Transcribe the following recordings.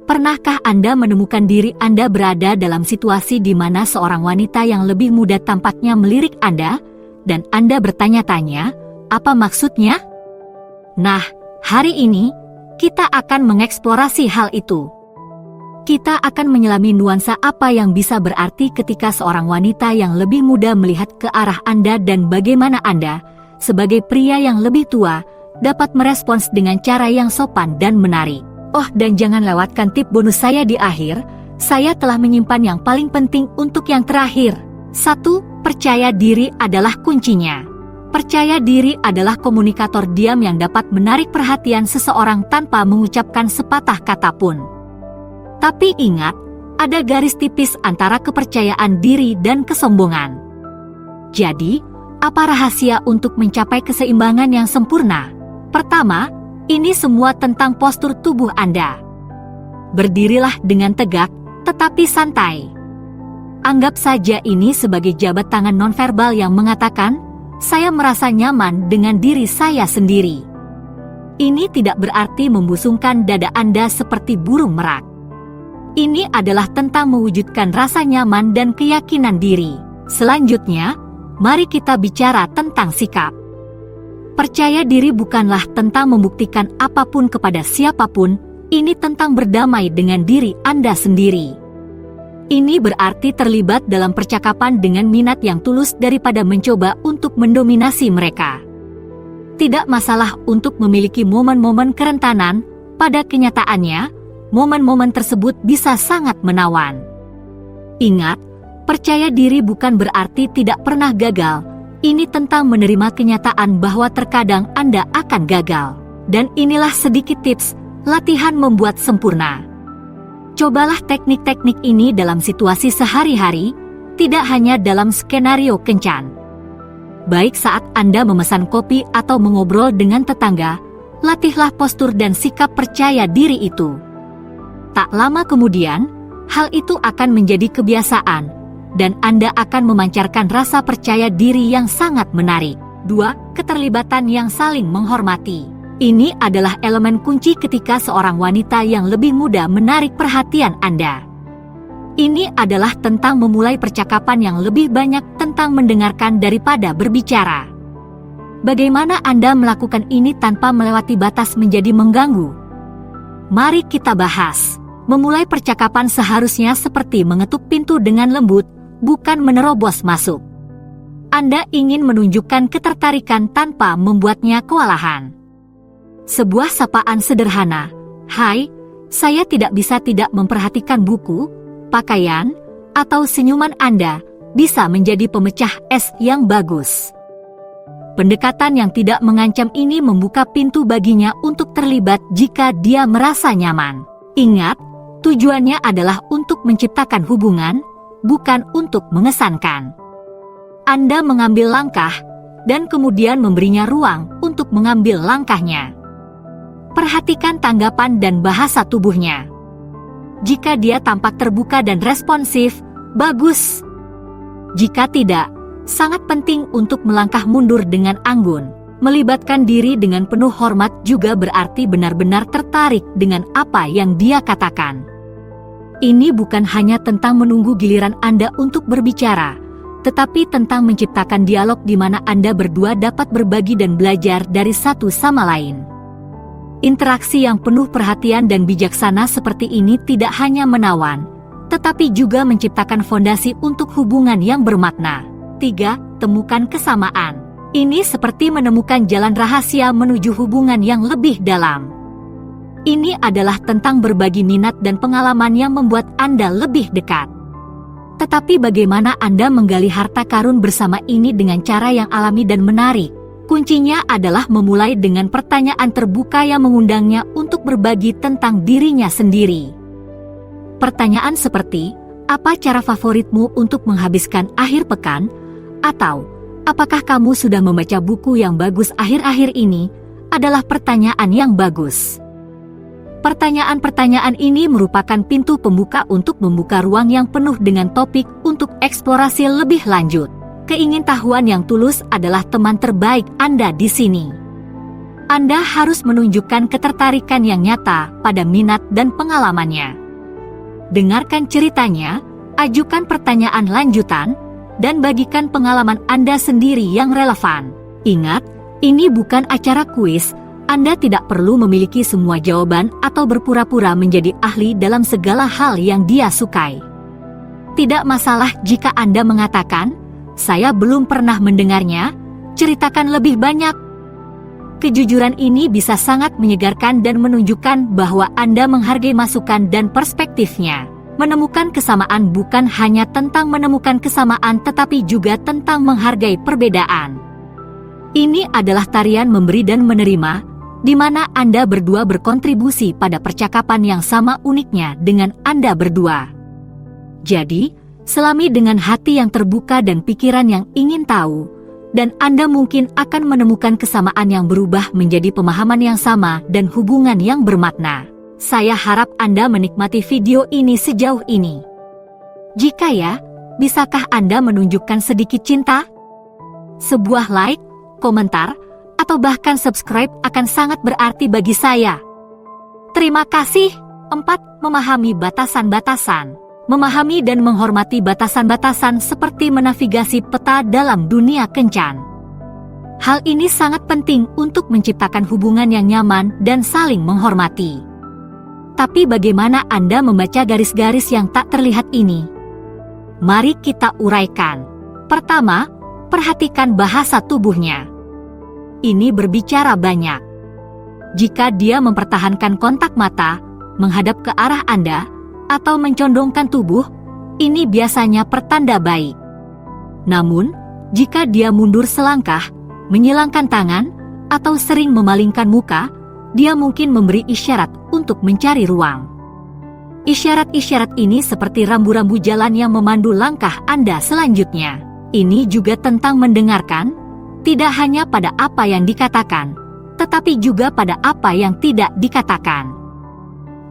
Pernahkah Anda menemukan diri Anda berada dalam situasi di mana seorang wanita yang lebih muda tampaknya melirik Anda, dan Anda bertanya-tanya, apa maksudnya? Nah, hari ini, kita akan mengeksplorasi hal itu. Kita akan menyelami nuansa apa yang bisa berarti ketika seorang wanita yang lebih muda melihat ke arah Anda dan bagaimana Anda, sebagai pria yang lebih tua, dapat merespons dengan cara yang sopan dan menarik. Oh, dan jangan lewatkan tip bonus saya di akhir. Saya telah menyimpan yang paling penting untuk yang terakhir. 1. Percaya diri adalah kuncinya. Percaya diri adalah komunikator diam yang dapat menarik perhatian seseorang tanpa mengucapkan sepatah kata pun. Tapi ingat, ada garis tipis antara kepercayaan diri dan kesombongan. Jadi, apa rahasia untuk mencapai keseimbangan yang sempurna? Pertama, ini semua tentang postur tubuh Anda. Berdirilah dengan tegak, tetapi santai. Anggap saja ini sebagai jabat tangan nonverbal yang mengatakan, saya merasa nyaman dengan diri saya sendiri. Ini tidak berarti membusungkan dada Anda seperti burung merak. Ini adalah tentang mewujudkan rasa nyaman dan keyakinan diri. Selanjutnya, mari kita bicara tentang sikap. Percaya diri bukanlah tentang membuktikan apapun kepada siapapun, ini tentang berdamai dengan diri Anda sendiri. Ini berarti terlibat dalam percakapan dengan minat yang tulus daripada mencoba untuk mendominasi mereka. Tidak masalah untuk memiliki momen-momen kerentanan, pada kenyataannya, momen-momen tersebut bisa sangat menawan. Ingat, percaya diri bukan berarti tidak pernah gagal. Ini tentang menerima kenyataan bahwa terkadang Anda akan gagal. Dan inilah sedikit tips, latihan membuat sempurna. Cobalah teknik-teknik ini dalam situasi sehari-hari, tidak hanya dalam skenario kencan. Baik saat Anda memesan kopi atau mengobrol dengan tetangga, latihlah postur dan sikap percaya diri itu. Tak lama kemudian, hal itu akan menjadi kebiasaan, dan Anda akan memancarkan rasa percaya diri yang sangat menarik. 2. Keterlibatan yang saling menghormati. Ini adalah elemen kunci ketika seorang wanita yang lebih muda menarik perhatian Anda. Ini adalah tentang memulai percakapan yang lebih banyak tentang mendengarkan daripada berbicara. Bagaimana Anda melakukan ini tanpa melewati batas menjadi mengganggu? Mari kita bahas. Memulai percakapan seharusnya seperti mengetuk pintu dengan lembut, bukan menerobos masuk. Anda ingin menunjukkan ketertarikan tanpa membuatnya kewalahan. Sebuah sapaan sederhana, "Hai, saya tidak bisa tidak memperhatikan buku, pakaian, atau senyuman Anda," bisa menjadi pemecah es yang bagus. Pendekatan yang tidak mengancam ini membuka pintu baginya untuk terlibat jika dia merasa nyaman. Ingat, tujuannya adalah untuk menciptakan hubungan, bukan untuk mengesankan. Anda mengambil langkah, dan kemudian memberinya ruang untuk mengambil langkahnya. Perhatikan tanggapan dan bahasa tubuhnya. Jika dia tampak terbuka dan responsif, bagus. Jika tidak, sangat penting untuk melangkah mundur dengan anggun. Melibatkan diri dengan penuh hormat juga berarti benar-benar tertarik dengan apa yang dia katakan. Ini bukan hanya tentang menunggu giliran Anda untuk berbicara, tetapi tentang menciptakan dialog di mana Anda berdua dapat berbagi dan belajar dari satu sama lain. Interaksi yang penuh perhatian dan bijaksana seperti ini tidak hanya menawan, tetapi juga menciptakan fondasi untuk hubungan yang bermakna. 3. Temukan kesamaan. Ini seperti menemukan jalan rahasia menuju hubungan yang lebih dalam. Ini adalah tentang berbagi minat dan pengalaman yang membuat Anda lebih dekat. Tetapi bagaimana Anda menggali harta karun bersama ini dengan cara yang alami dan menarik? Kuncinya adalah memulai dengan pertanyaan terbuka yang mengundangnya untuk berbagi tentang dirinya sendiri. Pertanyaan seperti, apa cara favoritmu untuk menghabiskan akhir pekan? Atau, apakah kamu sudah membaca buku yang bagus akhir-akhir ini? Adalah pertanyaan yang bagus. Pertanyaan-pertanyaan ini merupakan pintu pembuka untuk membuka ruang yang penuh dengan topik untuk eksplorasi lebih lanjut. Keingintahuan yang tulus adalah teman terbaik Anda di sini. Anda harus menunjukkan ketertarikan yang nyata pada minat dan pengalamannya. Dengarkan ceritanya, ajukan pertanyaan lanjutan, dan bagikan pengalaman Anda sendiri yang relevan. Ingat, ini bukan acara kuis. Anda tidak perlu memiliki semua jawaban atau berpura-pura menjadi ahli dalam segala hal yang dia sukai. Tidak masalah jika Anda mengatakan, "Saya belum pernah mendengarnya, ceritakan lebih banyak." Kejujuran ini bisa sangat menyegarkan dan menunjukkan bahwa Anda menghargai masukan dan perspektifnya. Menemukan kesamaan bukan hanya tentang menemukan kesamaan tetapi juga tentang menghargai perbedaan. Ini adalah tarian memberi dan menerima, di mana Anda berdua berkontribusi pada percakapan yang sama uniknya dengan Anda berdua. Jadi, selami dengan hati yang terbuka dan pikiran yang ingin tahu, dan Anda mungkin akan menemukan kesamaan yang berubah menjadi pemahaman yang sama dan hubungan yang bermakna. Saya harap Anda menikmati video ini sejauh ini. Jika ya, bisakah Anda menunjukkan sedikit cinta? Sebuah like, komentar, atau bahkan subscribe akan sangat berarti bagi saya. Terima kasih. 4. Memahami batasan-batasan. Memahami dan menghormati batasan-batasan seperti menavigasi peta dalam dunia kencan. Hal ini sangat penting untuk menciptakan hubungan yang nyaman dan saling menghormati. Tapi bagaimana Anda membaca garis-garis yang tak terlihat ini? Mari kita uraikan. Pertama, perhatikan bahasa tubuhnya. Ini berbicara banyak. Jika dia mempertahankan kontak mata, menghadap ke arah Anda, atau mencondongkan tubuh, ini biasanya pertanda baik. Namun, jika dia mundur selangkah, menyilangkan tangan, atau sering memalingkan muka, dia mungkin memberi isyarat untuk mencari ruang. Isyarat-isyarat ini seperti rambu-rambu jalan yang memandu langkah Anda selanjutnya. Ini juga tentang mendengarkan, tidak hanya pada apa yang dikatakan, tetapi juga pada apa yang tidak dikatakan.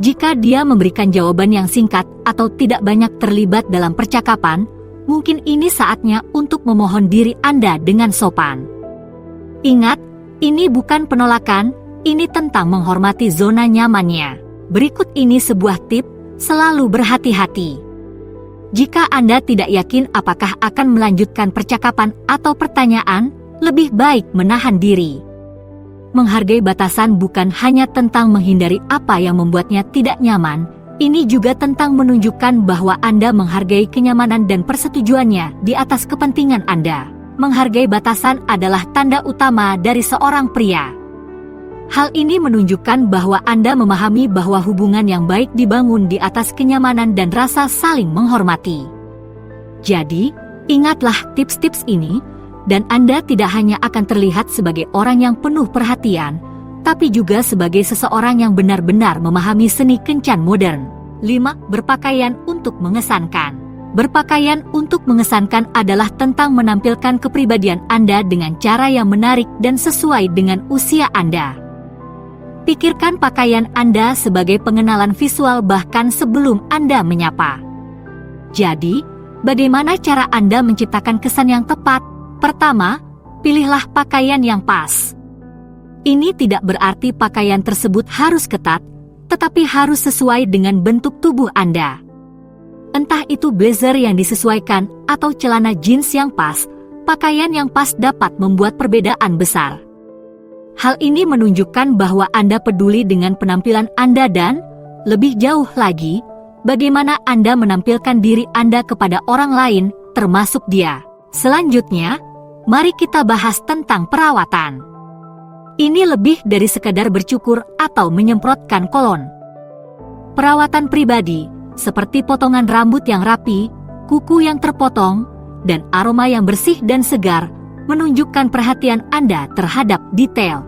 Jika dia memberikan jawaban yang singkat atau tidak banyak terlibat dalam percakapan, mungkin ini saatnya untuk memohon diri Anda dengan sopan. Ingat, ini bukan penolakan, ini tentang menghormati zona nyamannya. Berikut ini sebuah tip, selalu berhati-hati. Jika Anda tidak yakin apakah akan melanjutkan percakapan atau pertanyaan, lebih baik menahan diri. Menghargai batasan bukan hanya tentang menghindari apa yang membuatnya tidak nyaman, ini juga tentang menunjukkan bahwa Anda menghargai kenyamanan dan persetujuannya di atas kepentingan Anda. Menghargai batasan adalah tanda utama dari seorang pria. Hal ini menunjukkan bahwa Anda memahami bahwa hubungan yang baik dibangun di atas kenyamanan dan rasa saling menghormati. Jadi, ingatlah tips-tips ini, dan Anda tidak hanya akan terlihat sebagai orang yang penuh perhatian, tapi juga sebagai seseorang yang benar-benar memahami seni kencan modern. 5. Berpakaian untuk mengesankan. Berpakaian untuk mengesankan adalah tentang menampilkan kepribadian Anda dengan cara yang menarik dan sesuai dengan usia Anda. Pikirkan pakaian Anda sebagai pengenalan visual bahkan sebelum Anda menyapa. Jadi, bagaimana cara Anda menciptakan kesan yang tepat? Pertama, pilihlah pakaian yang pas. Ini tidak berarti pakaian tersebut harus ketat, tetapi harus sesuai dengan bentuk tubuh Anda. Entah itu blazer yang disesuaikan atau celana jeans yang pas, pakaian yang pas dapat membuat perbedaan besar. Hal ini menunjukkan bahwa Anda peduli dengan penampilan Anda dan, lebih jauh lagi, bagaimana Anda menampilkan diri Anda kepada orang lain, termasuk dia. Selanjutnya, mari kita bahas tentang perawatan. Ini lebih dari sekadar bercukur atau menyemprotkan kolon. Perawatan pribadi, seperti potongan rambut yang rapi, kuku yang terpotong, dan aroma yang bersih dan segar, menunjukkan perhatian Anda terhadap detail.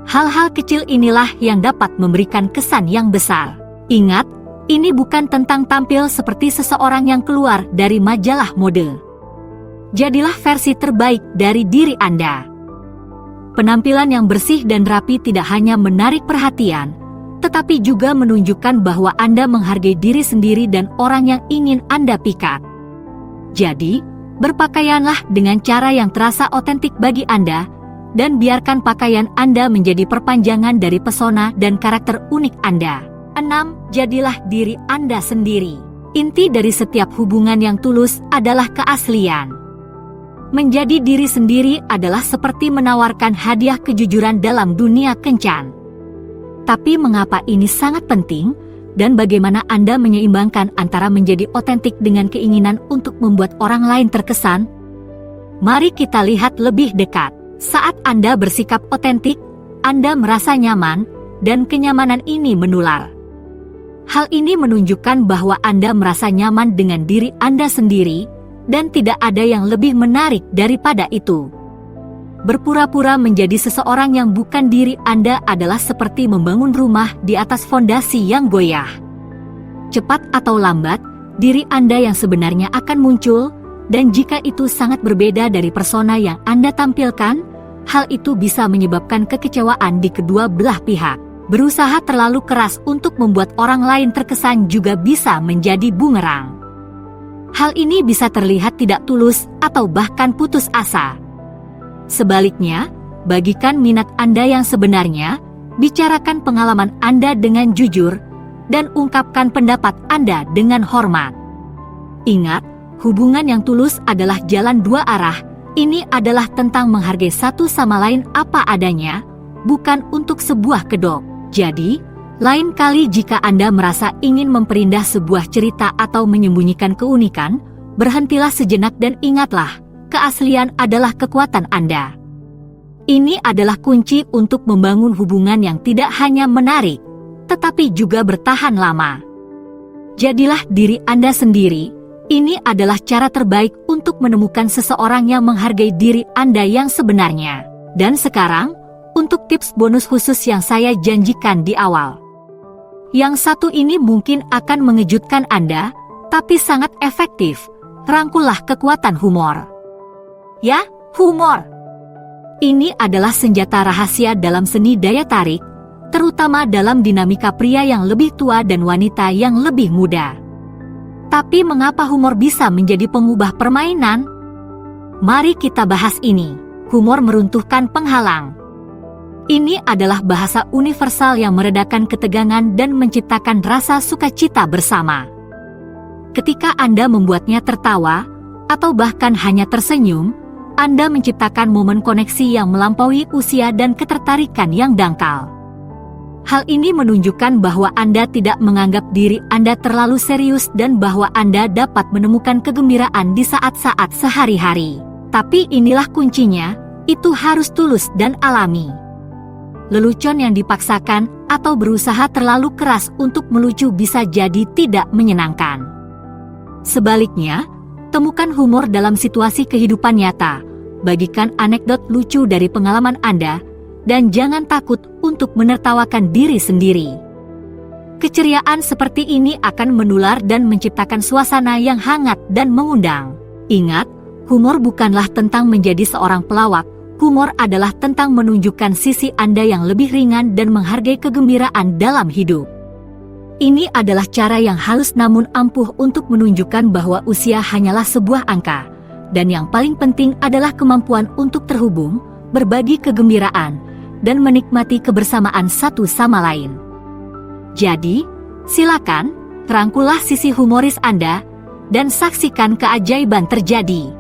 Hal-hal kecil inilah yang dapat memberikan kesan yang besar. Ingat, ini bukan tentang tampil seperti seseorang yang keluar dari majalah mode. Jadilah versi terbaik dari diri Anda. Penampilan yang bersih dan rapi tidak hanya menarik perhatian, tetapi juga menunjukkan bahwa Anda menghargai diri sendiri dan orang yang ingin Anda pikat. Jadi, berpakaianlah dengan cara yang terasa otentik bagi Anda, dan biarkan pakaian Anda menjadi perpanjangan dari pesona dan karakter unik Anda. 6. Jadilah diri Anda sendiri. Inti dari setiap hubungan yang tulus adalah keaslian. Menjadi diri sendiri adalah seperti menawarkan hadiah kejujuran dalam dunia kencan. Tapi mengapa ini sangat penting, dan bagaimana Anda menyeimbangkan antara menjadi otentik dengan keinginan untuk membuat orang lain terkesan? Mari kita lihat lebih dekat. Saat Anda bersikap otentik, Anda merasa nyaman, dan kenyamanan ini menular. Hal ini menunjukkan bahwa Anda merasa nyaman dengan diri Anda sendiri, dan tidak ada yang lebih menarik daripada itu. Berpura-pura menjadi seseorang yang bukan diri Anda adalah seperti membangun rumah di atas fondasi yang goyah. Cepat atau lambat, diri Anda yang sebenarnya akan muncul, dan jika itu sangat berbeda dari persona yang Anda tampilkan, hal itu bisa menyebabkan kekecewaan di kedua belah pihak. Berusaha terlalu keras untuk membuat orang lain terkesan juga bisa menjadi bumerang. Hal ini bisa terlihat tidak tulus atau bahkan putus asa. Sebaliknya, bagikan minat Anda yang sebenarnya, bicarakan pengalaman Anda dengan jujur, dan ungkapkan pendapat Anda dengan hormat. Ingat, hubungan yang tulus adalah jalan dua arah. Ini adalah tentang menghargai satu sama lain apa adanya, bukan untuk sebuah kedok. Jadi, lain kali jika Anda merasa ingin memperindah sebuah cerita atau menyembunyikan keunikan, berhentilah sejenak dan ingatlah, keaslian adalah kekuatan Anda. Ini adalah kunci untuk membangun hubungan yang tidak hanya menarik, tetapi juga bertahan lama. Jadilah diri Anda sendiri. Ini adalah cara terbaik untuk menemukan seseorang yang menghargai diri Anda yang sebenarnya. Dan sekarang, untuk tips bonus khusus yang saya janjikan di awal. Yang satu ini mungkin akan mengejutkan Anda, tapi sangat efektif. Rangkullah kekuatan humor. Ya, humor. Ini adalah senjata rahasia dalam seni daya tarik, terutama dalam dinamika pria yang lebih tua dan wanita yang lebih muda. Tapi mengapa humor bisa menjadi pengubah permainan? Mari kita bahas ini. Humor meruntuhkan penghalang. Ini adalah bahasa universal yang meredakan ketegangan dan menciptakan rasa sukacita bersama. Ketika Anda membuatnya tertawa, atau bahkan hanya tersenyum, Anda menciptakan momen koneksi yang melampaui usia dan ketertarikan yang dangkal. Hal ini menunjukkan bahwa Anda tidak menganggap diri Anda terlalu serius dan bahwa Anda dapat menemukan kegembiraan di saat-saat sehari-hari. Tapi inilah kuncinya, itu harus tulus dan alami. Lelucon yang dipaksakan atau berusaha terlalu keras untuk melucu bisa jadi tidak menyenangkan. Sebaliknya, temukan humor dalam situasi kehidupan nyata, bagikan anekdot lucu dari pengalaman Anda, dan jangan takut untuk menertawakan diri sendiri. Keceriaan seperti ini akan menular dan menciptakan suasana yang hangat dan mengundang. Ingat, humor bukanlah tentang menjadi seorang pelawak, humor adalah tentang menunjukkan sisi Anda yang lebih ringan dan menghargai kegembiraan dalam hidup. Ini adalah cara yang halus namun ampuh untuk menunjukkan bahwa usia hanyalah sebuah angka, dan yang paling penting adalah kemampuan untuk terhubung, berbagi kegembiraan, dan menikmati kebersamaan satu sama lain. Jadi, silakan, rangkullah sisi humoris Anda, dan saksikan keajaiban terjadi.